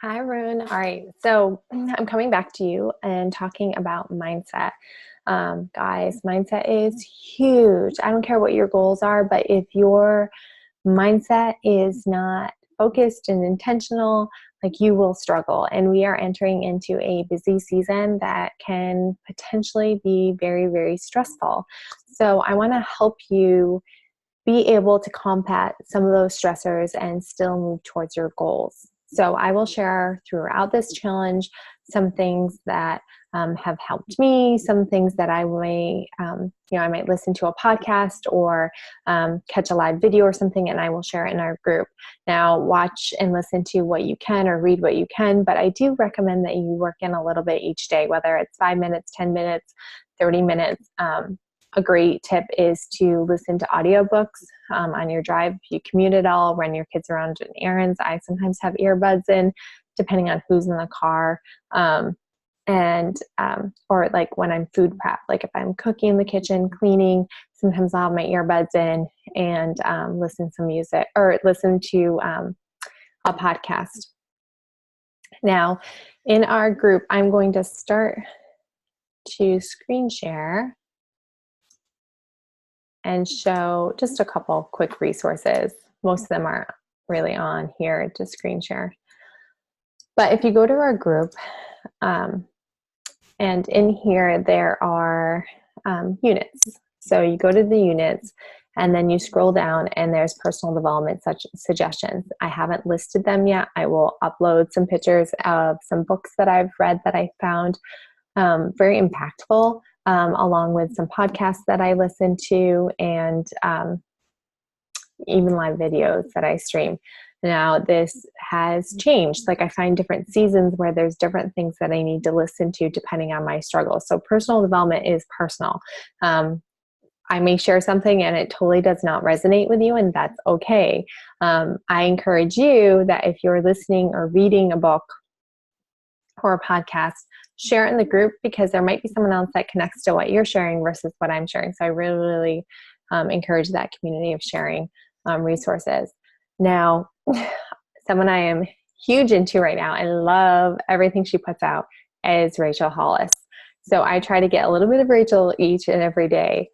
Hi, Arun. All right. So I'm coming back to you and talking about mindset. Guys, mindset is huge. I don't care what your goals are, but if your mindset is not focused and intentional, like you will struggle. And we are entering into a busy season that can potentially be very, very stressful. So I want to help you be able to combat some of those stressors and still move towards your goals. So I will share throughout this challenge some things that have helped me, some things that I may, I might listen to a podcast or catch a live video or something, and I will share it in our group. Now, watch and listen to what you can or read what you can, but I do recommend that you work in a little bit each day, whether it's 5 minutes, 10 minutes, 30 minutes. A great tip is to listen to audiobooks on your drive. If you commute at all, run your kids around in errands. I sometimes have earbuds in, depending on who's in the car. Or like when I'm food prep, like if I'm cooking in the kitchen, cleaning, sometimes I'll have my earbuds in and listen to music or listen to a podcast. Now, in our group, I'm going to start to screen share and show just a couple quick resources. Most of them aren't really on here to screen share. But if you go to our group, and in here there are units. So you go to the units and then you scroll down and there's personal development suggestions. I haven't listed them yet. I will upload some pictures of some books that I've read that I found very impactful, along with some podcasts that I listen to and even live videos that I stream. Now, this has changed. Like I find different seasons where there's different things that I need to listen to depending on my struggle. So personal development is personal. I may share something and it totally does not resonate with you, and that's okay. I encourage you that if you're listening or reading a book or a podcast, share it in the group because there might be someone else that connects to what you're sharing versus what I'm sharing. So I really, really encourage that community of sharing resources. Now, someone I am huge into right now, I love everything she puts out, is Rachel Hollis. So I try to get a little bit of Rachel each and every day.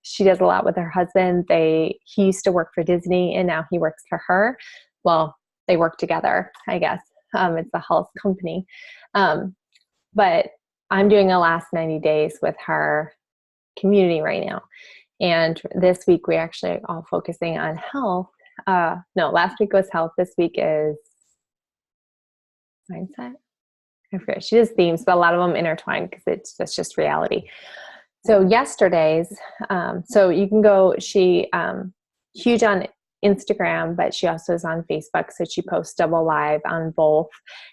She does a lot with her husband. He used to work for Disney and now he works for her. Well, they work together, I guess. It's a health company. But I'm doing a last 90 days with her community right now. And this week we actually are all focusing on health. No, last week was health. This week is mindset. I forget. She does themes, but a lot of them intertwine because that's just reality. So yesterday's, so you can go, she huge on Instagram, but she also is on Facebook. So she posts double live on both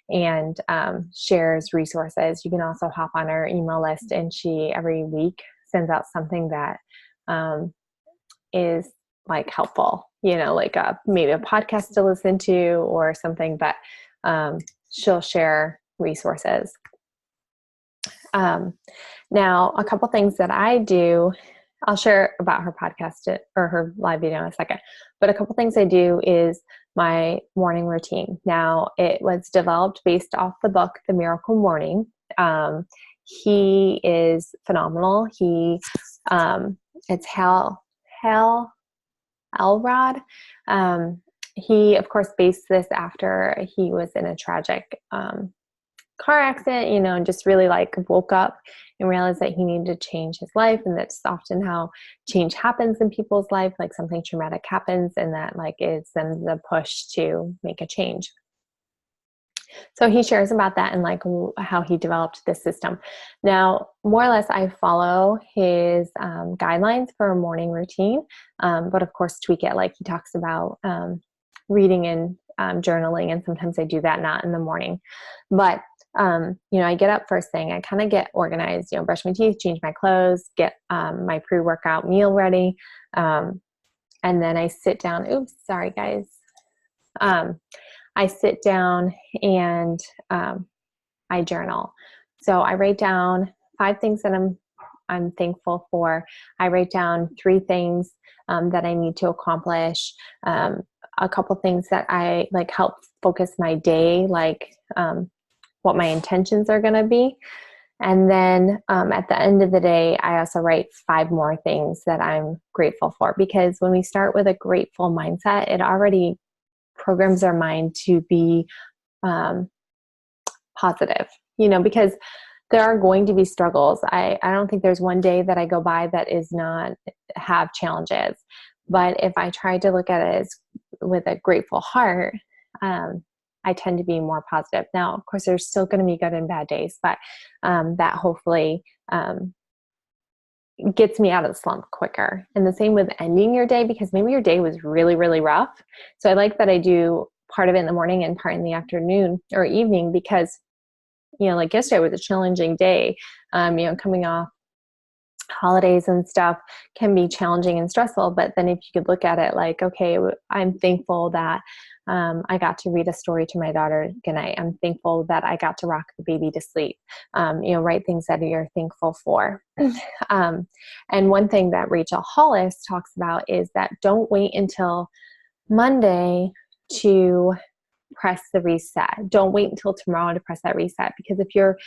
and shares resources. You can also hop on her email list and she every week sends out something that is like helpful, like maybe a podcast to listen to or something, but she'll share resources. Now, a couple things that I do, I'll share about her podcast or her live video in a second, but a couple things I do is my morning routine. Now, it was developed based off the book, The Miracle Morning. He is phenomenal. It's Hal Elrod. He, of course, based this after he was in a tragic car accident, and just really woke up and realized that he needed to change his life. And that's often how change happens in people's life, like something traumatic happens and that is then the push to make a change. So he shares about that and how he developed this system. Now, more or less, I follow his guidelines for a morning routine, but of course tweak it. Like he talks about reading and journaling, and sometimes I do that not in the morning. But I get up first thing, I kind of get organized, brush my teeth, change my clothes, get my pre-workout meal ready. And then I sit down. Oops, sorry guys. I sit down and I journal. So I write down 5 things that I'm thankful for. I write down 3 things that I need to accomplish. a couple things that I like help focus my day, like what my intentions are going to be. And then at the end of the day, I also write 5 more things that I'm grateful for, because when we start with a grateful mindset, it already programs our mind to be positive, because there are going to be struggles. I don't think there's one day that I go by that is not have challenges. But if I try to look at it as with a grateful heart, I tend to be more positive. Now, of course, there's still going to be good and bad days, but that hopefully gets me out of the slump quicker. And the same with ending your day, because maybe your day was really, really rough. So I like that I do part of it in the morning and part in the afternoon or evening, because, like yesterday was a challenging day. Coming off holidays and stuff can be challenging and stressful. But then if you could look at it like, okay, I'm thankful that I got to read a story to my daughter goodnight. I'm thankful that I got to rock the baby to sleep. Write things that you're thankful for. And one thing that Rachel Hollis talks about is that don't wait until Monday to press the reset. Don't wait until tomorrow to press that reset, because if you're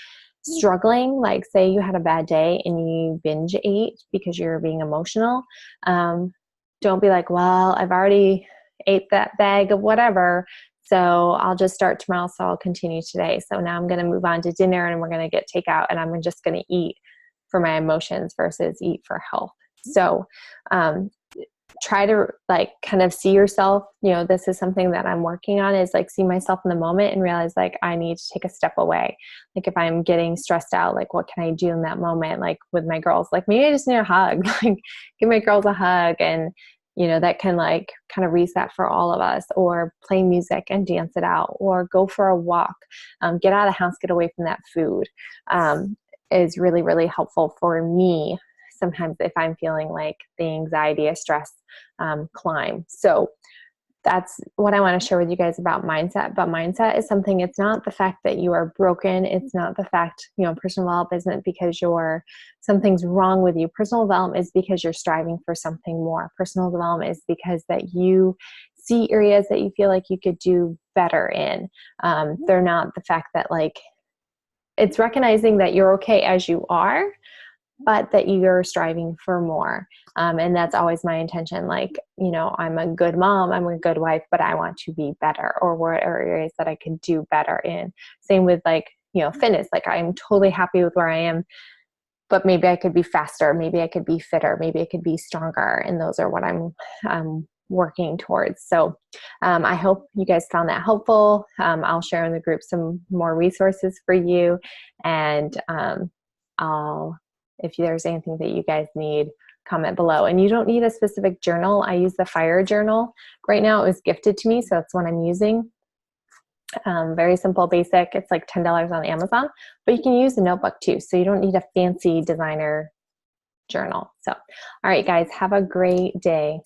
struggling, like say you had a bad day and you binge ate because you're being emotional, don't be like, well, I've already ate that bag of whatever, so I'll just start tomorrow, so I'll continue today. So now I'm going to move on to dinner and we're going to get takeout, and I'm just going to eat for my emotions versus eat for health. So try to like kind of see yourself, this is something that I'm working on, is like see myself in the moment and realize like I need to take a step away. Like if I'm getting stressed out, like what can I do in that moment? Like with my girls, like maybe I just need a hug, like give my girls a hug, and that can like kind of reset for all of us, or play music and dance it out, or go for a walk, get out of the house, get away from that food, is really, really helpful for me sometimes if I'm feeling like the anxiety or stress climb. So that's what I want to share with you guys about mindset. But mindset is something, it's not the fact that you are broken. It's not the fact, personal development isn't because something's wrong with you. Personal development is because you're striving for something more. Personal development is because that you see areas that you feel like you could do better in. They're not the fact that like, it's recognizing that you're okay as you are, but that you're striving for more. And that's always my intention. Like, I'm a good mom, I'm a good wife, but I want to be better, or what are areas that I can do better in. Same with like, fitness. Like I'm totally happy with where I am, but maybe I could be faster. Maybe I could be fitter. Maybe I could be stronger. And those are what I'm working towards. So I hope you guys found that helpful. I'll share in the group some more resources for you. And if there's anything that you guys need, comment below. And you don't need a specific journal. I use the Fire journal right now. It was gifted to me, so that's what I'm using. Very simple, basic. It's like $10 on Amazon, but you can use a notebook too. So you don't need a fancy designer journal. So, all right, guys, have a great day.